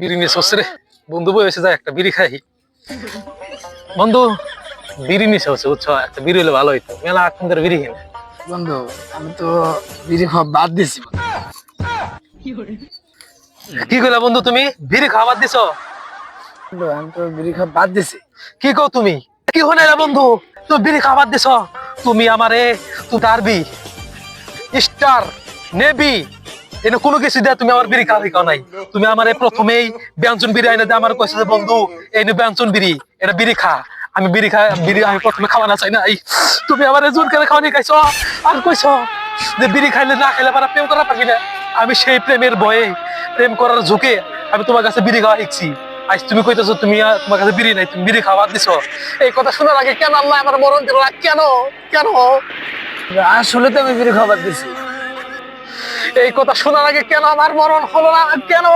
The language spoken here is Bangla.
বিড়ি নিয়ে হচ্ছে রে। বন্ধু বসে যায় একটা বিড়ি খাই। বন্ধু বিড়ি নিচে হচ্ছে বুঝছো, একটা বিড়ি হলে ভালো হইতো, মেলা এখন ধরে বিড়ি কিনে। বন্ধু আমি তো বিড়ি খাওয়া বাদ দিছি বন্ধু। কি কইলা বন্ধু, তুমি বিড়ি খাবার দিছো? বন্ধু, আমি তো বিড়ি খাওয়া বাদ দিছি। কি কও তুমি? কি হলে বন্ধু, তুমি বিড়ি খাবার দিছো? তুমি আমারে তুমি আরবি স্টার নেভি এনে কোনো কিছু দেয়া তুমি আমার বিড়ি খাও নাই। তুমি আমার প্রথমেই ব্যঞ্জন বিড়ি আইনা দিয়ে আমার কইছো যে বন্ধু এই নে ব্যঞ্জন বিড়ি, এটা বিড়ি খা। আমি বিড়ি আমি প্রথমে খাওয়া না চাই নাই। তুমি আমার জোর করে খাওয়ানি খাইছো আর কইছো যে বিড়ি খাইলে না খাইলে পারা প্রেম করা পারবি না। আমি সেই প্রেমের ভয়ে, প্রেম করার ঝুঁকে আমি তোমার কাছে বিড়ি খাওয়া শিখছি। আজ তুমি কইতেছো তুমি তোমার কাছে বিড়ি নাই, তুমি বিড়ি খাওয়া দিছো। এই কথা শোনার আগে কেন আল্লাহ আমার মরণ দিল না? কেন কেন? আসলে তো আমি বিড়ি খাওয়া বাদ দিছি। এই কথা শোনার আগে কেন আমার মরণ হলো না? কেন?